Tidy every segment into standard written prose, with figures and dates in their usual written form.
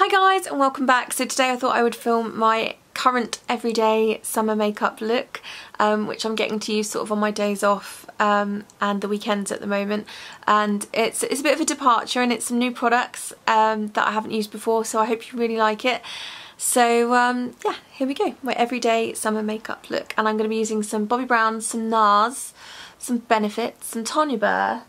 Hi guys and welcome back. So today I thought I would film my current everyday summer makeup look, which I'm getting to use sort of on my days off and the weekends at the moment, and it's a bit of a departure and it's some new products that I haven't used before, so I hope you really like it. So yeah, here we go, my everyday summer makeup look, and I'm going to be using some Bobbi Brown, some NARS, some Benefit, some Tanya Burr,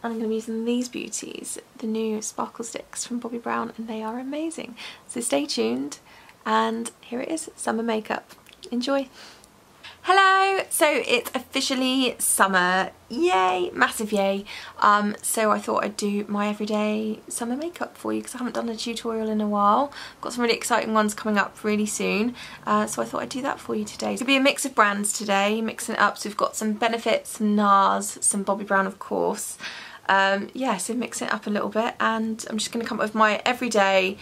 and I'm going to be using these beauties, the new sparkle sticks from Bobbi Brown, and they are amazing. So stay tuned, and here it is, summer makeup. Enjoy. Hello! So it's officially summer, yay, massive yay. So I thought I'd do my everyday summer makeup for you because I haven't done a tutorial in a while. I've got some really exciting ones coming up really soon, so I thought I'd do that for you today. It's going to be a mix of brands today, mixing it up. So we've got some Benefit, some NARS, some Bobbi Brown of course. Yeah, so mixing it up a little bit, and I'm just going to come up with my everyday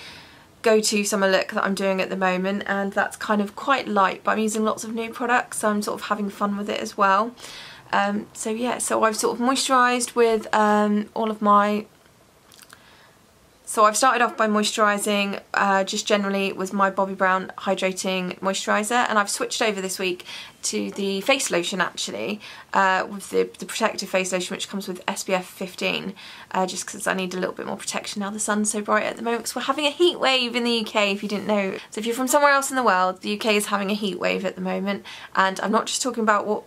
go-to summer look that I'm doing at the moment, and that's kind of quite light, but I'm using lots of new products, so I'm sort of having fun with it as well. So yeah, so I've sort of moisturised with all of my... So I've started off by moisturising just generally with my Bobbi Brown Hydrating Moisturiser, and I've switched over this week to the face lotion actually, with the protective face lotion which comes with SPF 15, just because I need a little bit more protection now the sun's so bright at the moment, because we're having a heat wave in the UK if you didn't know. So if you're from somewhere else in the world, the UK is having a heat wave at the moment, and I'm not just talking about what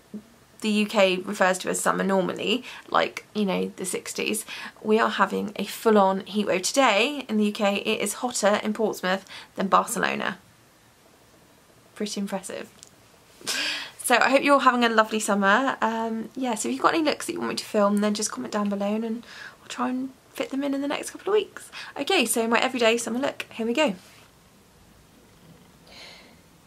the UK refers to as summer normally, like, you know, the 60s. We are having a full-on heatwave. Today in the UK it is hotter in Portsmouth than Barcelona. Pretty impressive. So I hope you're all having a lovely summer. Yeah, so if you've got any looks that you want me to film, then just comment down below and I'll try and fit them in the next couple of weeks. Okay, so my everyday summer look, here we go.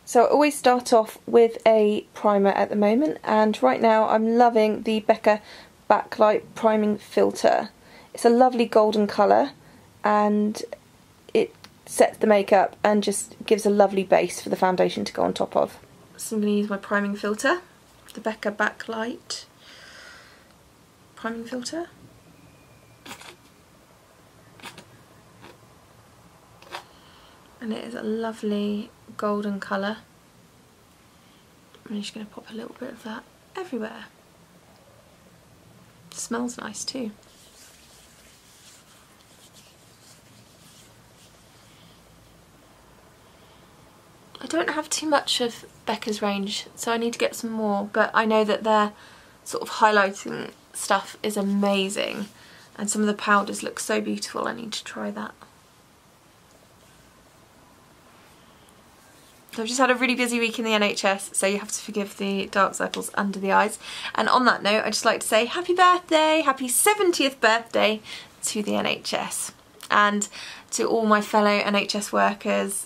So I always start off with a primer at the moment, and right now I'm loving the Becca Backlight Priming Filter. It's a lovely golden colour and it sets the makeup and just gives a lovely base for the foundation to go on top of. So I'm going to use my priming filter, the Becca Backlight Priming Filter. And it is a lovely golden colour. I'm just going to pop a little bit of that everywhere. It smells nice too. I don't have too much of Becca's range, so I need to get some more, but I know that their sort of highlighting stuff is amazing, and some of the powders look so beautiful. I need to try that. So I've just had a really busy week in the NHS, so you have to forgive the dark circles under the eyes. And on that note, I'd just like to say happy birthday, happy 70th birthday to the NHS. And to all my fellow NHS workers,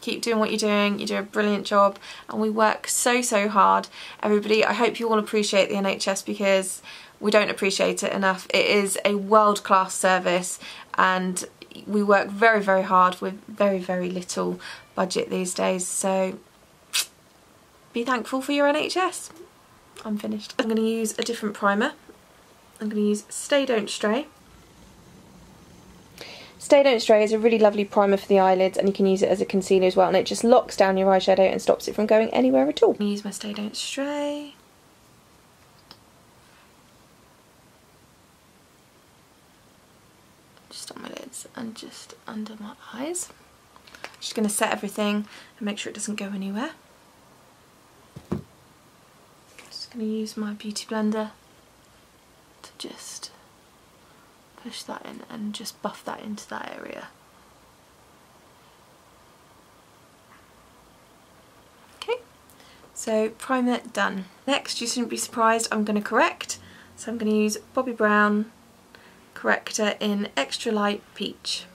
keep doing what you're doing. You do a brilliant job and we work so hard. Everybody, I hope you all appreciate the NHS, because we don't appreciate it enough. It is a world-class service and we work very hard with very little budget these days, so be thankful for your NHS. I'm finished. I'm going to use a different primer. I'm going to use Stay Don't Stray. Stay Don't Stray is a really lovely primer for the eyelids, and you can use it as a concealer as well, and it just locks down your eyeshadow and stops it from going anywhere at all. I'm going to use my Stay Don't Stray. Just on my lids and just under my eyes. Just going to set everything and make sure it doesn't go anywhere. Just going to use my beauty blender to just push that in and just buff that into that area. Okay, so primer done. Next, you shouldn't be surprised, I'm going to correct. So I'm going to use Bobbi Brown corrector in Extra Light Peach.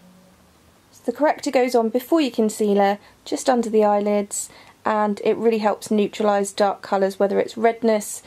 So the corrector goes on before your concealer, just under the eyelids, and it really helps neutralise dark colours, whether it's redness,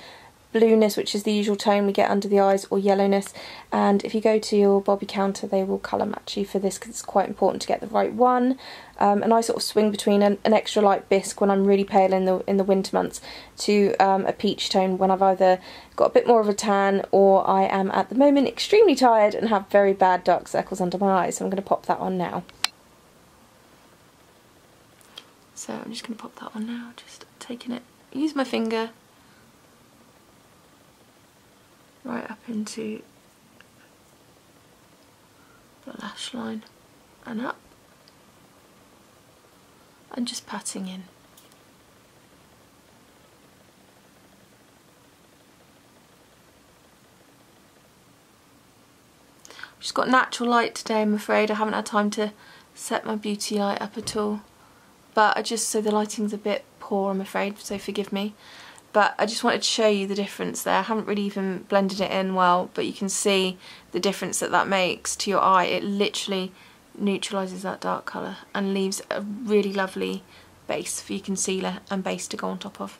blueness, which is the usual tone we get under the eyes, or yellowness. And if you go to your Bobbi counter, they will colour match you for this, because it's quite important to get the right one. And I sort of swing between an extra light bisque when I'm really pale in the winter months to a peach tone when I've either got a bit more of a tan or I am at the moment extremely tired and have very bad dark circles under my eyes. So I'm going to pop that on now. So I'm just going to pop that on now, just taking it, use my finger right up into the lash line and up, and just patting in. I've just got natural light today, I'm afraid. I haven't had time to set my beauty light up at all. But so the lighting's a bit poor, I'm afraid, so forgive me. But I just wanted to show you the difference there. I haven't really even blended it in well, but you can see the difference that makes to your eye. It literally neutralises that dark colour and leaves a really lovely base for your concealer and base to go on top of.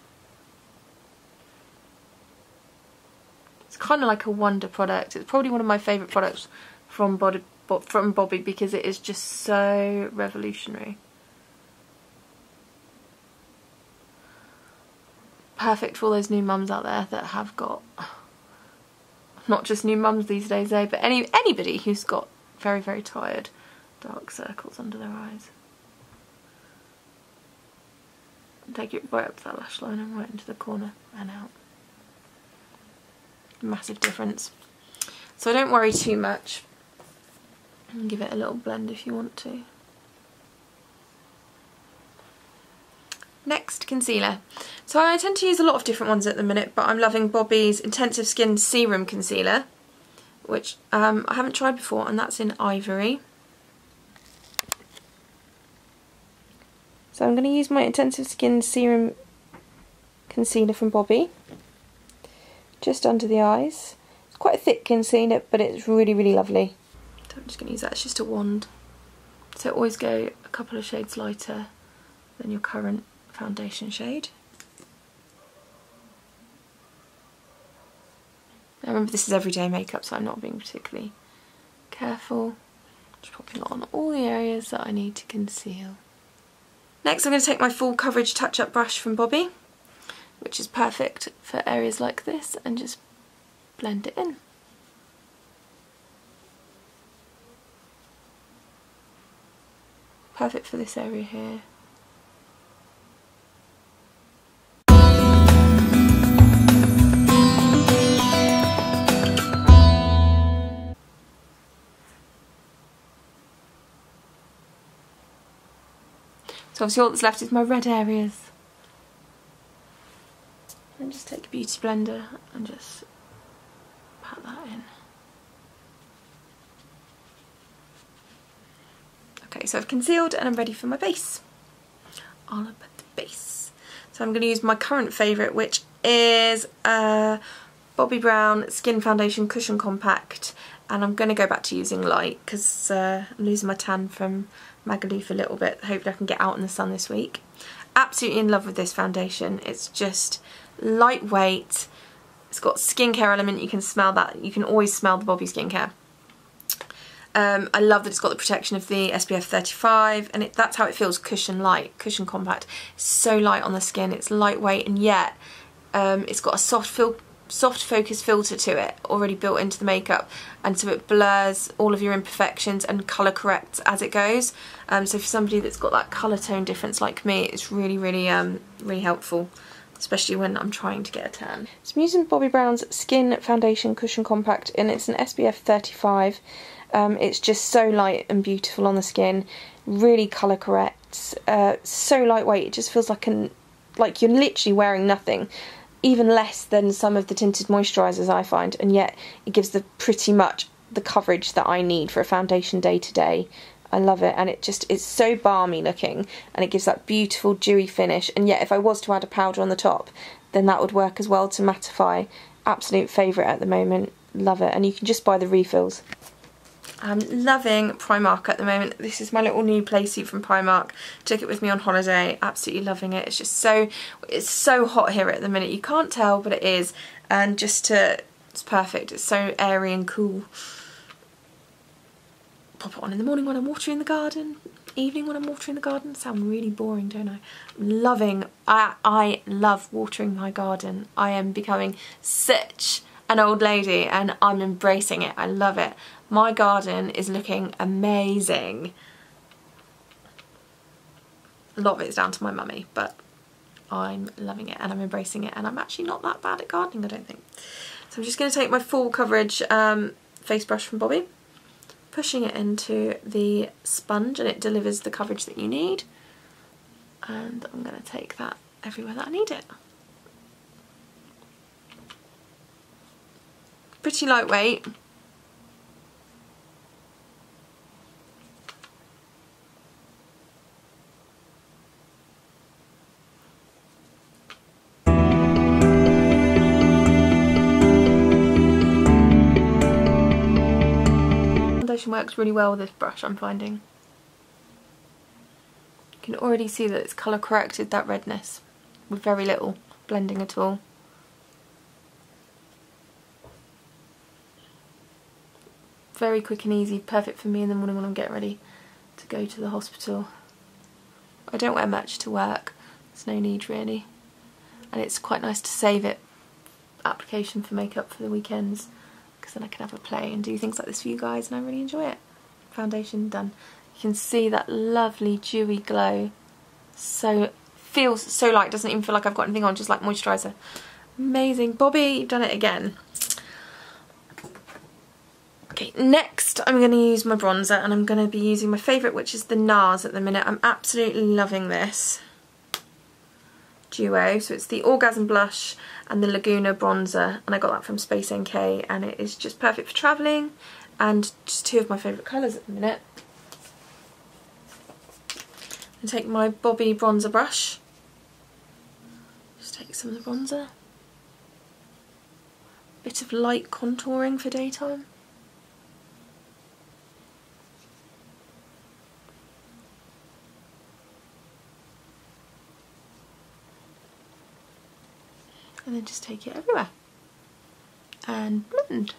It's kind of like a wonder product. It's probably one of my favourite products from Bobbi because it is just so revolutionary. Perfect for all those new mums out there that have got, not just new mums these days, but anybody who's got very, very tired dark circles under their eyes. And take it right up to that lash line and right into the corner and out. Massive difference. So don't worry too much. And give it a little blend if you want to. Next, concealer. So I tend to use a lot of different ones at the minute, but I'm loving Bobbi's Intensive Skin Serum Concealer, which I haven't tried before, and that's in Ivory. So I'm going to use my Intensive Skin Serum Concealer from Bobbi, just under the eyes. It's quite a thick concealer, but it's really, really lovely. So I'm just going to use that, it's just a wand. So always go a couple of shades lighter than your current foundation shade. Now remember, this is everyday makeup, so I'm not being particularly careful. Just popping it on all the areas that I need to conceal. Next I'm going to take my full coverage touch-up brush from Bobbi, which is perfect for areas like this, and just blend it in. Perfect for this area here. So obviously all that's left is my red areas. And just take a beauty blender and just pat that in. Okay, so I've concealed and I'm ready for my base. All about the base. So I'm going to use my current favourite, which is Bobbi Brown Skin Foundation Cushion Compact. And I'm going to go back to using light because I'm losing my tan from Magaluf a little bit. Hopefully I can get out in the sun this week. Absolutely in love with this foundation. It's just lightweight. It's got skincare element. You can smell that. You can always smell the Bobbi skincare. I love that it's got the protection of the SPF 35, and that's how it feels, cushion light, cushion compact. It's so light on the skin. It's lightweight, and yet it's got a soft focus filter to it already built into the makeup, and so it blurs all of your imperfections and colour corrects as it goes. So for somebody that's got that colour tone difference like me, it's really, really, really helpful, especially when I'm trying to get a tan. So I'm using Bobbi Brown's Skin Foundation Cushion Compact, and it's an SPF 35. It's just so light and beautiful on the skin, really colour corrects, so lightweight. It just feels like you're literally wearing nothing. Even less than some of the tinted moisturisers I find, and yet it gives pretty much the coverage that I need for a foundation day to day. I love it, and it's so balmy looking, and it gives that beautiful dewy finish, and yet if I was to add a powder on the top, then that would work as well to mattify. Absolute favourite at the moment, love it, and you can just buy the refills. I'm loving Primark at the moment. This is my little new play suit from Primark. Took it with me on holiday. Absolutely loving it. It's so hot here at the minute. You can't tell, but it is. And it's perfect. It's so airy and cool. Pop it on in the morning when I'm watering the garden. Evening when I'm watering the garden. Sound really boring, don't I? I love watering my garden. I am becoming such an old lady, and I'm embracing it. I love it. My garden is looking amazing. A lot of it's down to my mummy, but I'm loving it and I'm embracing it, and I'm actually not that bad at gardening, I don't think. So I'm just going to take my full coverage face brush from Bobby, pushing it into the sponge, and it delivers the coverage that you need. And I'm going to take that everywhere that I need it. Pretty lightweight. Foundation works really well with this brush, I'm finding. You can already see that it's colour corrected that redness with very little blending at all. Very quick and easy, perfect for me in the morning when I'm getting ready to go to the hospital. I don't wear much to work, there's no need really, and it's quite nice to save it application for makeup for the weekends, because then I can have a play and do things like this for you guys, and I really enjoy it. Foundation done. You can see that lovely dewy glow. So feels so light, doesn't even feel like I've got anything on, just like moisturiser. Amazing. Bobby, you've done it again. Okay, next I'm going to use my bronzer, and I'm going to be using my favourite, which is the NARS at the minute. I'm absolutely loving this duo. So it's the Orgasm Blush and the Laguna Bronzer, and I got that from Space NK, and it is just perfect for travelling, and just two of my favourite colours at the minute. And take my Bobby bronzer brush, just take some of the bronzer, bit of light contouring for daytime. And then just take it everywhere and blend.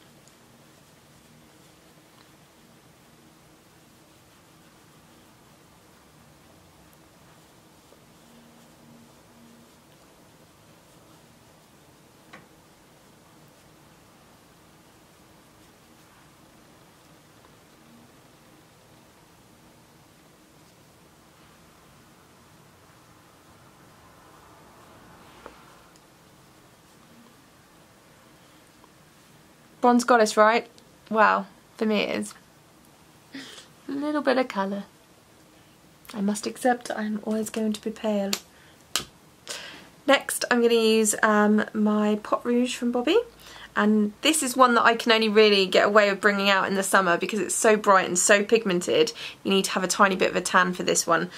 Bronze Goddess, right? Well, for me it is. A little bit of colour. I must accept I'm always going to be pale. Next I'm going to use my Pot Rouge from Bobby, and this is one that I can only really get away with bringing out in the summer because it's so bright and so pigmented. You need to have a tiny bit of a tan for this one.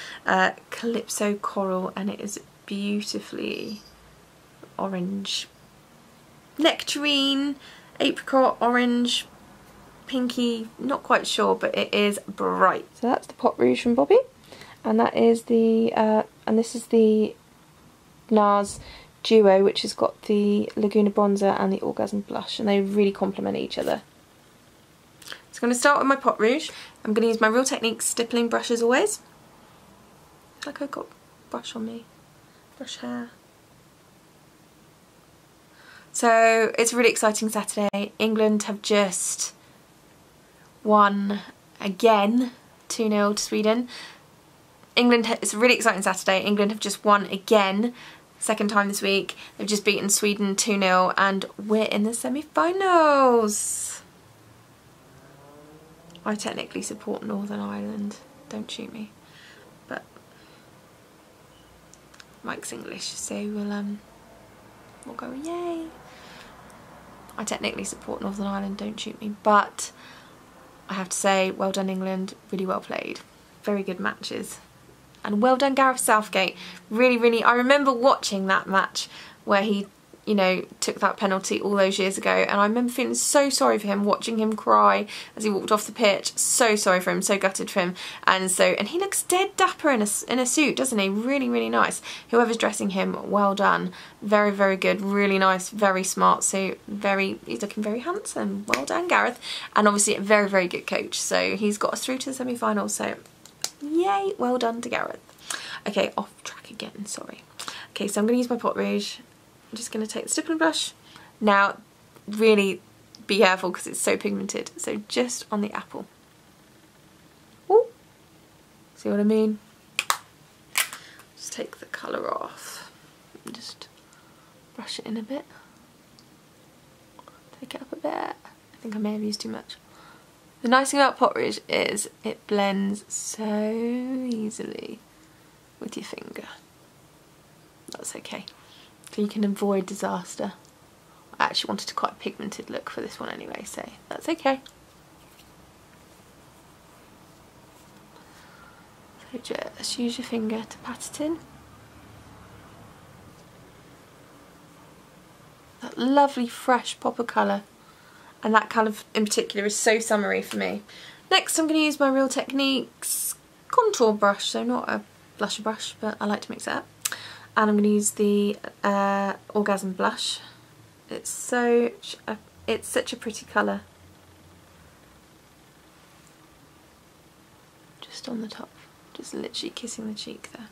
Calypso Coral, and it is beautifully orange. Nectarine, apricot, orange, pinky, not quite sure, but it is bright. So that's the Pot Rouge from Bobby, and that is the and this is the NARS duo, which has got the Laguna Bronzer and the Orgasm Blush, and they really complement each other. So I'm going to start with my Pot Rouge. I'm going to use my Real Techniques stippling brush as always. Like I've got brush on me, brush hair. So it's a really exciting Saturday. England have just won again, 2-0 to Sweden. It's a really exciting Saturday. England have just won again, second time this week. They've just beaten Sweden 2-0, and we're in the semi-finals. I technically support Northern Ireland, don't shoot me, but Mike's English, so we'll go yay. I technically support Northern Ireland, don't shoot me, but I have to say, well done England, really well played. Very good matches. And well done Gareth Southgate. Really, I remember watching that match where he, you know, took that penalty all those years ago, and I remember feeling so sorry for him, watching him cry as he walked off the pitch. So sorry for him, so gutted for him. And he looks dead dapper in a suit, doesn't he? Really nice. Whoever's dressing him, well done. Very good, really nice, very smart suit. He's looking very handsome. Well done Gareth. And obviously a very good coach, so he's got us through to the semi-finals, so yay, well done to Gareth. Okay, off track again, sorry. Okay, so I'm going to use my Pot Rouge. I'm just going to take the stippling brush. Now, really be careful because it's so pigmented. So just on the apple. Ooh. See what I mean? brush it in a bit. Take it up a bit. I think I may have used too much. The nice thing about Pot Rouge is it blends so easily with your finger. That's okay. So you can avoid disaster. I actually wanted quite a pigmented look for this one anyway, so that's okay. So just use your finger to pat it in. That lovely fresh pop of colour, and that colour in particular is so summery for me. Next I'm going to use my Real Techniques contour brush, so not a blusher brush, but I like to mix it up. And I'm going to use the Orgasm blush. It's such a pretty colour. Just on the top, just literally kissing the cheek there.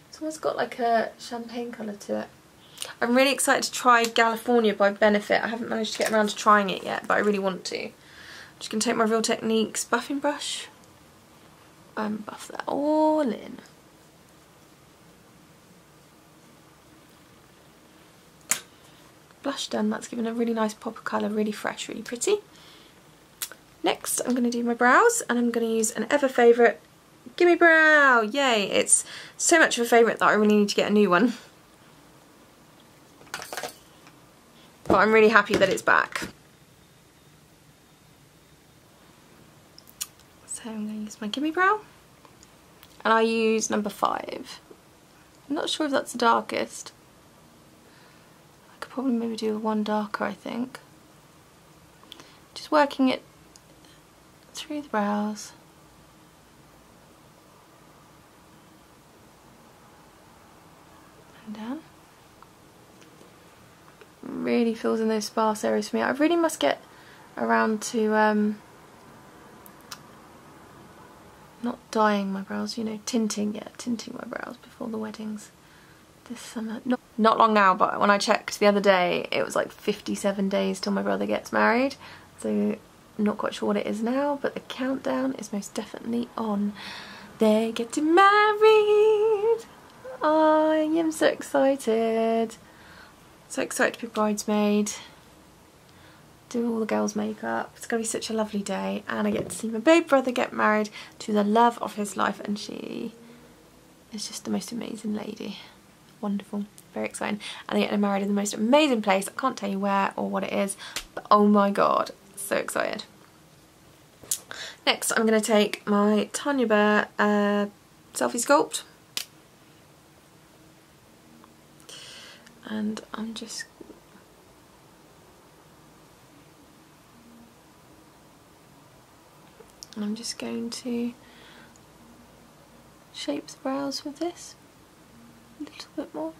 It's almost got like a champagne colour to it. I'm really excited to try California by Benefit. I haven't managed to get around to trying it yet, but I really want to. I'm just going to take my Real Techniques buffing brush and buff that all in. Blush done. That's given a really nice pop of colour, really fresh, really pretty. Next I'm going to do my brows, and I'm going to use an ever favourite Gimme Brow! Yay! It's so much of a favourite that I really need to get a new one. But I'm really happy that it's back. So I'm going to use my Gimme Brow. And I use number 5. I'm not sure if that's the darkest. I could probably maybe do one darker, I think. Just working it through the brows. And down. Really fills in those sparse areas for me. I really must get around to not dyeing my brows, you know, tinting my brows before the weddings this summer. Not long now, but when I checked the other day it was like 57 days till my brother gets married, so I'm not quite sure what it is now, but the countdown is most definitely on. They're getting married! I am so excited. So excited to be bridesmaid, do all the girls' makeup. It's going to be such a lovely day, and I get to see my babe brother get married to the love of his life, and she is just the most amazing lady. Wonderful, very exciting. And they're getting married in the most amazing place. I can't tell you where or what it is, but oh my god, so excited. Next I'm going to take my Tanya Bear Selfie Sculpt. And I'm just going to shape the brows with this a little bit more.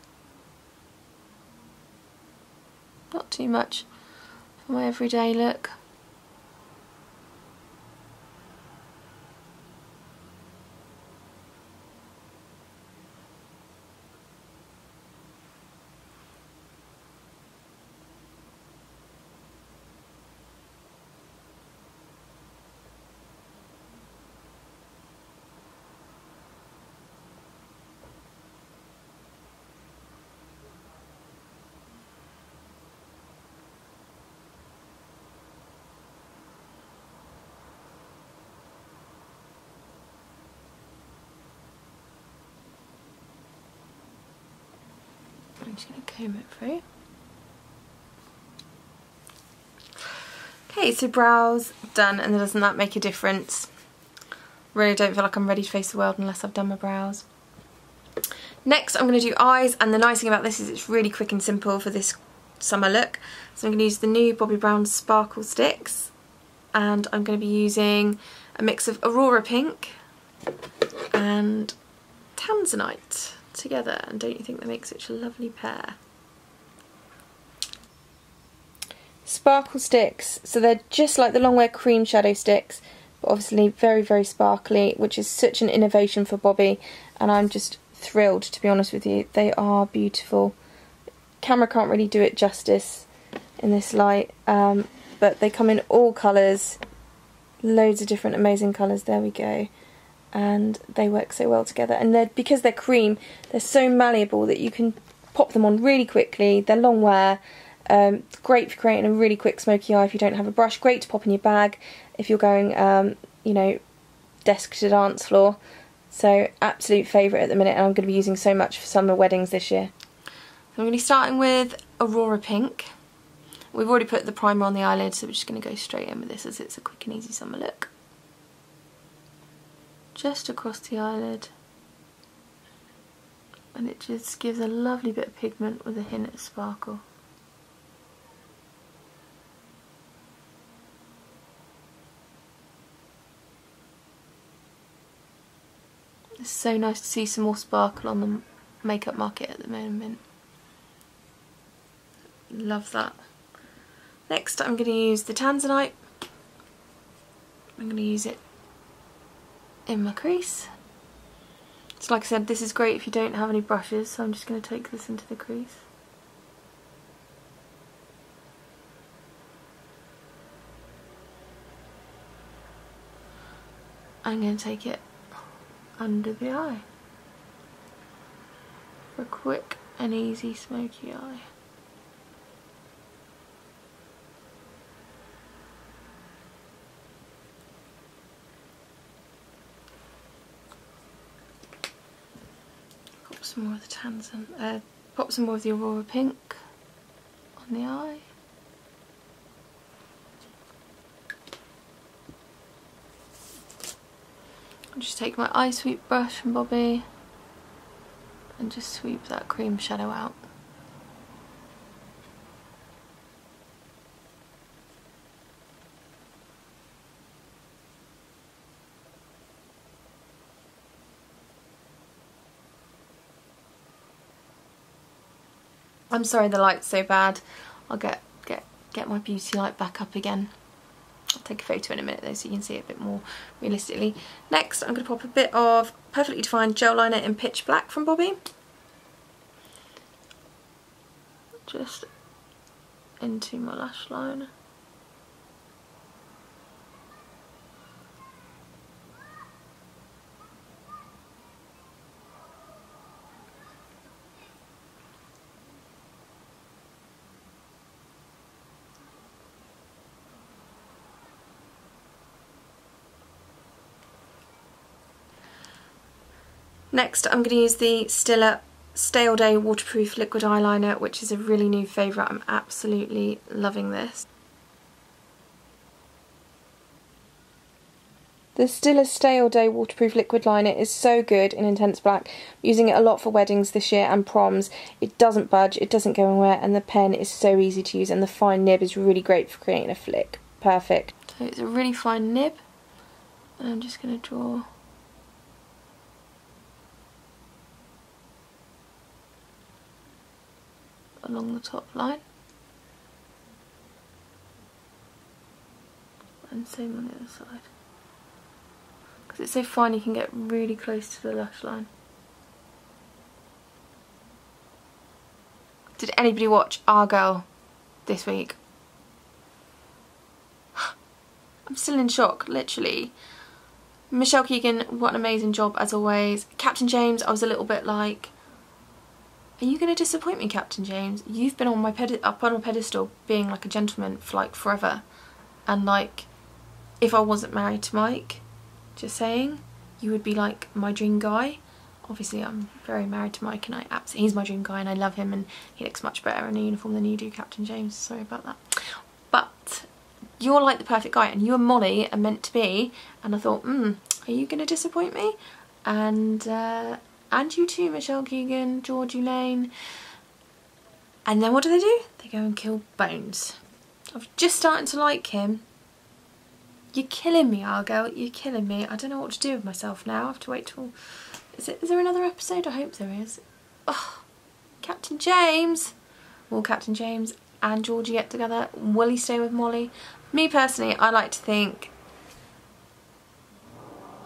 Not too much for my everyday look. I'm just going to comb it through. Okay, so brows done, and doesn't that make a difference? Really don't feel like I'm ready to face the world unless I've done my brows. Next I'm going to do eyes, and the nice thing about this is it's really quick and simple for this summer look. So I'm going to use the new Bobbi Brown Sparkle Sticks, and I'm going to be using a mix of Aurora Pink and Tanzanite together, and don't you think they make such a lovely pair? Sparkle sticks, so they're just like the Longwear cream shadow sticks, but obviously very, very sparkly, which is such an innovation for Bobbi, and I'm just thrilled, to be honest with you. They are beautiful. camera can't really do it justice in this light, but they come in all colours, loads of different amazing colours, there we go, and they work so well together. And because they're cream, they're so malleable that you can pop them on really quickly. They're long wear, great for creating a really quick smoky eye if you don't have a brush, great to pop in your bag if you're going, you know, desk to dance floor. So absolute favourite at the minute, and I'm going to be using so much for summer weddings this year. So I'm going to be starting with Aurora Pink. We've already put the primer on the eyelid, so we're just going to go straight in with this as it's a quick and easy summer look. Just across the eyelid. And it just gives a lovely bit of pigment with a hint of sparkle. It's so nice to see some more sparkle on the makeup market at the moment. Love that. Next I'm going to use the Tanzanite. I'm going to use it in my crease. So like I said, this is great if you don't have any brushes, so I'm just going to take this into the crease. I'm going to take it under the eye for a quick and easy smoky eye. Pop some more of the pop some more of the Aurora Pink on the eye. I'll just take my eye sweep brush from Bobby and just sweep that cream shadow out. I'm sorry the light's so bad. I'll get my beauty light back up again. I'll take a photo in a minute though so you can see it a bit more realistically. Next I'm going to pop a bit of Perfectly Defined Gel Liner in Pitch Black from Bobby. Just into my lash line. Next I'm going to use the Stila Stay All Day Waterproof Liquid Eyeliner, which is a really new favourite. I'm absolutely loving this. The Stila Stay All Day Waterproof Liquid Liner is so good in Intense Black. I'm using it a lot for weddings this year and proms. It doesn't budge, it doesn't go anywhere, and the pen is so easy to use, and the fine nib is really great for creating a flick. Perfect. So it's a really fine nib, and I'm just going to draw along the top line, and same on the other side. Because it's so fine you can get really close to the lash line. Did anybody watch Our Girl this week? I'm still in shock, literally. Michelle Keegan, what an amazing job as always. Captain James, I was a little bit like, are you going to disappoint me, Captain James? You've been on my up on a pedestal being like a gentleman for like forever. And like, if I wasn't married to Mike, just saying, you would be like my dream guy. Obviously I'm very married to Mike and he's my dream guy and I love him, and he looks much better in a uniform than you do, Captain James. Sorry about that. But you're like the perfect guy, and you and Molly are meant to be, and I thought, are you going to disappoint me? And you too, Michelle Keegan, Georgie Lane. And then what do? They go and kill Bones. I'm just starting to like him. You're killing me, Argyle, you're killing me. I don't know what to do with myself now. I have to wait till... Is there another episode? I hope there is. Oh, Captain James. Will Captain James and Georgie get together? Will he stay with Molly? Me personally, I like to think...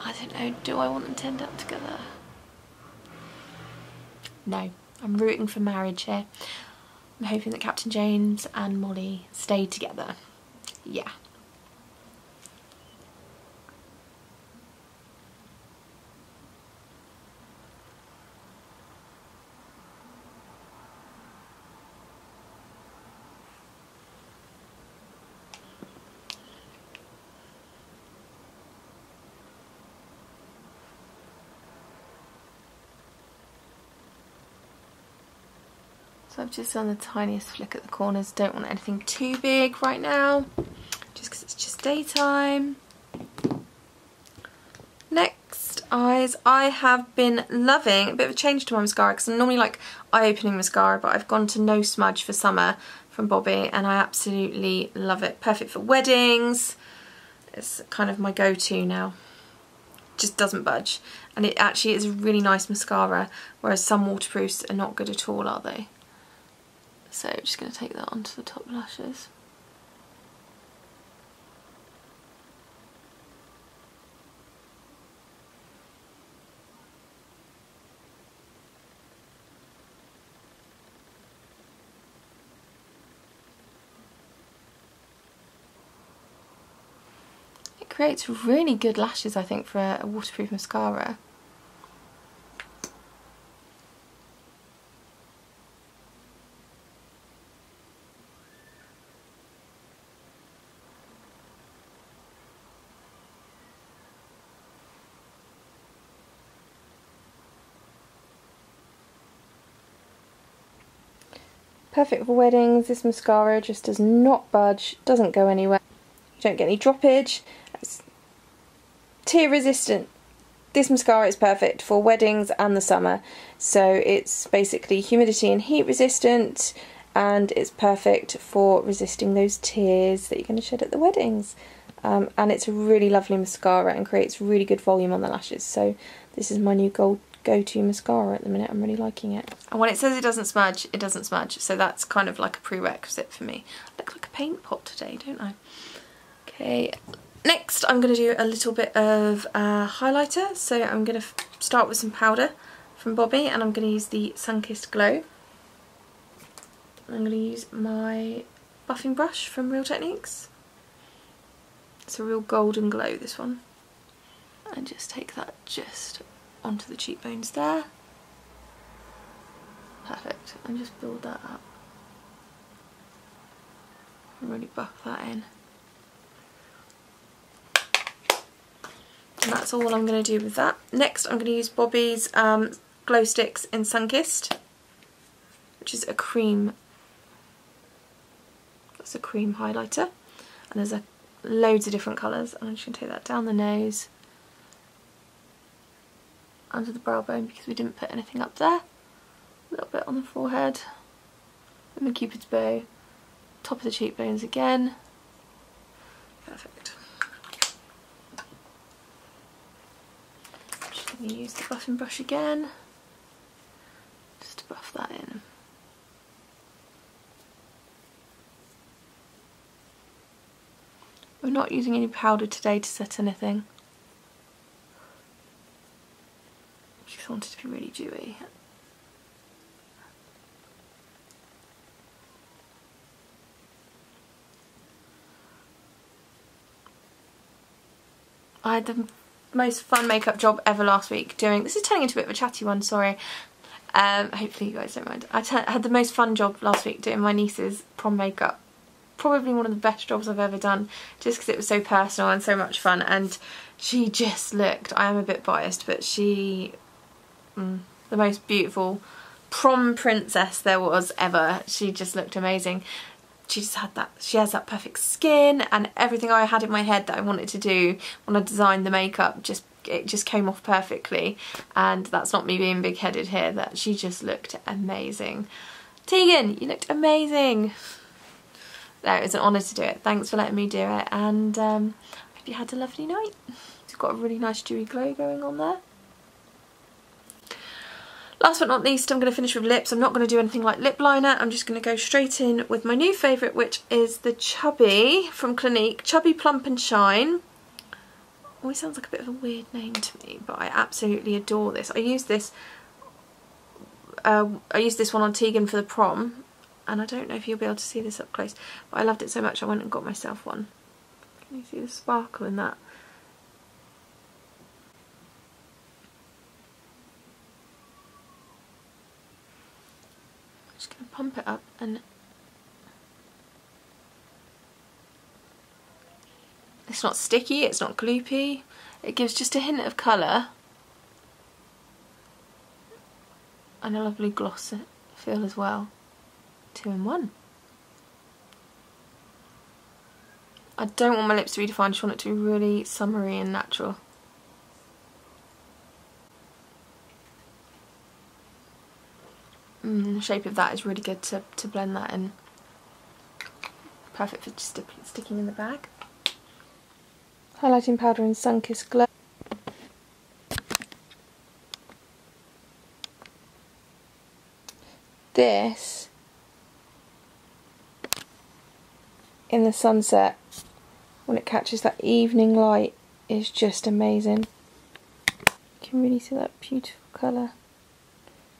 I don't know, do I want them to end up together? No, I'm rooting for marriage here. I'm hoping that Captain James and Molly stay together. Yeah. So I've just done the tiniest flick at the corners, don't want anything too big right now, just because it's just daytime. Next, eyes. I have been loving a bit of a change to my mascara, because I'm normally like eye-opening mascara, but I've gone to No Smudge for summer from Bobbi, and I absolutely love it. Perfect for weddings. It's kind of my go-to now. Just doesn't budge, and it actually is a really nice mascara, whereas some waterproofs are not good at all, are they? So just going to take that onto the top lashes. It creates really good lashes, I think, for a waterproof mascara. Perfect for weddings. This mascara just does not budge, doesn't go anywhere. You don't get any droppage. It's tear resistant. This mascara is perfect for weddings and the summer. So it's basically humidity and heat resistant, and it's perfect for resisting those tears that you're going to shed at the weddings. And it's a really lovely mascara and creates really good volume on the lashes. So this is my new go-to mascara at the minute. I'm really liking it. And when it says it doesn't smudge, it doesn't smudge. So that's kind of like a prerequisite for me. I look like a paint pot today, don't I? Okay, next I'm going to do a little bit of highlighter. So I'm going to start with some powder from Bobbi, and I'm going to use the Sun-Kissed Glow. I'm going to use my buffing brush from Real Techniques. It's a real golden glow, this one. And just take that just onto the cheekbones there. Perfect. And just build that up. And really buff that in. And that's all I'm going to do with that. Next I'm going to use Bobbi's Glow Sticks in Sun-Kissed, which is a cream. That's a cream highlighter. And there's loads of different colours. And I'm just going to take that down the nose, under the brow bone, because we didn't put anything up there. A little bit on the forehead, and the Cupid's bow, top of the cheekbones again. Perfect. Just going to use the buffing brush again, just to buff that in. We're not using any powder today to set anything. Just wanted to be really dewy. I had the most fun makeup job ever last week doing, this is turning into a bit of a chatty one, sorry. Hopefully you guys don't mind. I had the most fun job last week doing my niece's prom makeup. Probably one of the best jobs I've ever done, just because it was so personal and so much fun, and she just looked, I am a bit biased, but she, the most beautiful prom princess there was ever. She just looked amazing. She just had that, she has that perfect skin, and everything I had in my head that I wanted to do when I designed the makeup, it just came off perfectly. And that's not me being big-headed here, that she just looked amazing. Tegan, you looked amazing. No, it was an honour to do it. Thanks for letting me do it, and hope you had a lovely night. It's got a really nice dewy glow going on there. Last but not least, I'm going to finish with lips. I'm not going to do anything like lip liner. I'm just going to go straight in with my new favourite, which is the Chubby from Clinique. Chubby Plump and Shine. Always sounds like a bit of a weird name to me, but I absolutely adore this. I used this one on Tegan for the prom, and I don't know if you'll be able to see this up close, but I loved it so much I went and got myself one. Can you see the sparkle in that? I'm just going to pump it up, and it's not sticky, it's not gloopy, it gives just a hint of colour and a lovely gloss feel as well. 2 in 1. I don't want my lips to be defined, I just want it to be really summery and natural. The shape of that is really good to blend that in. Perfect for just sticking in the bag. Highlighting powder in Sunkissed Glow. This, in the sunset, when it catches that evening light, is just amazing. You can really see that beautiful colour.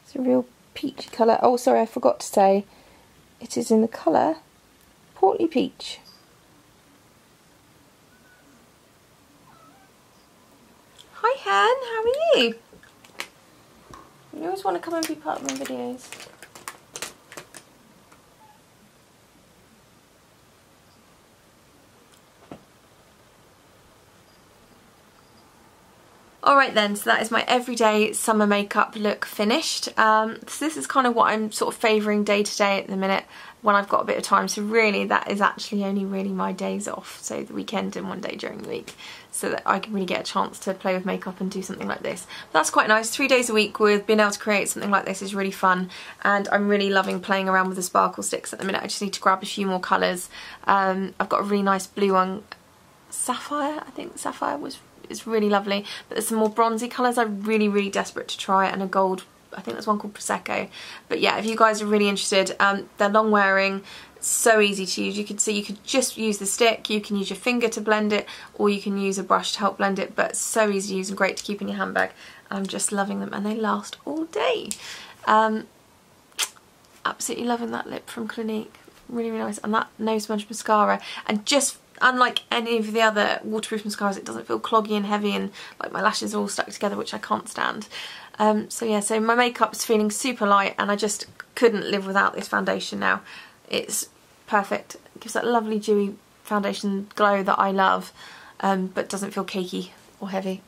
It's a real peachy colour. Oh, sorry, I forgot to say, it is in the colour Portly Peach. Hi Han, how are you? You always want to come and be part of my videos. Alright then, so that is my everyday summer makeup look finished. So this is kind of what I'm sort of favouring day to day at the minute when I've got a bit of time. So really that is actually only really my days off, so the weekend and one day during the week, so that I can really get a chance to play with makeup and do something like this. But that's quite nice. 3 days a week with being able to create something like this is really fun, and I'm really loving playing around with the sparkle sticks at the minute. I just need to grab a few more colours. I've got a really nice blue one, Sapphire, I think Sapphire is really lovely, but there's some more bronzy colours I'm really desperate to try, and a gold, I think there's one called Prosecco. But yeah, if you guys are really interested, they're long wearing, so easy to use. You could see you could just use the stick, you can use your finger to blend it, or you can use a brush to help blend it, but so easy to use and great to keep in your handbag. I'm just loving them, and they last all day. Absolutely loving that lip from Clinique, really nice, and that no smudge mascara, and just unlike any of the other waterproof mascaras, it doesn't feel cloggy and heavy and like my lashes are all stuck together, which I can't stand. So yeah, so my makeup's feeling super light, and I just couldn't live without this foundation now. It's perfect. It gives that lovely dewy foundation glow that I love, but doesn't feel cakey or heavy.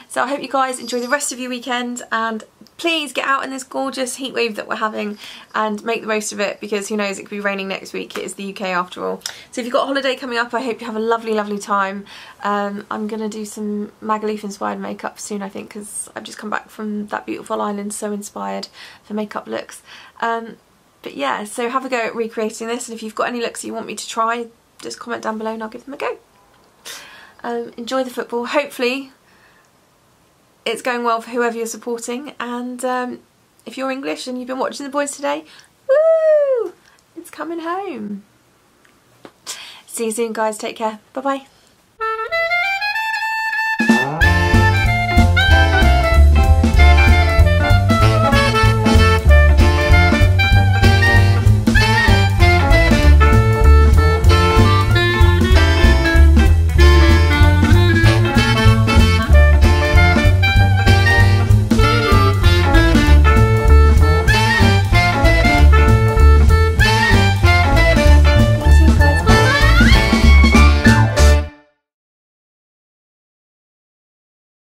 So I hope you guys enjoy the rest of your weekend, and please get out in this gorgeous heat wave that we're having and make the most of it, because who knows, it could be raining next week. It is the UK after all. So if you've got a holiday coming up, I hope you have a lovely time. I'm going to do some Magaluf inspired makeup soon, I think, because I've just come back from that beautiful island, so inspired for makeup looks. But yeah, so have a go at recreating this, and if you've got any looks that you want me to try, just comment down below and I'll give them a go. Enjoy the football. Hopefully it's going well for whoever you're supporting, and if you're English and you've been watching the boys today, woo! It's coming home. See you soon guys, take care, bye bye.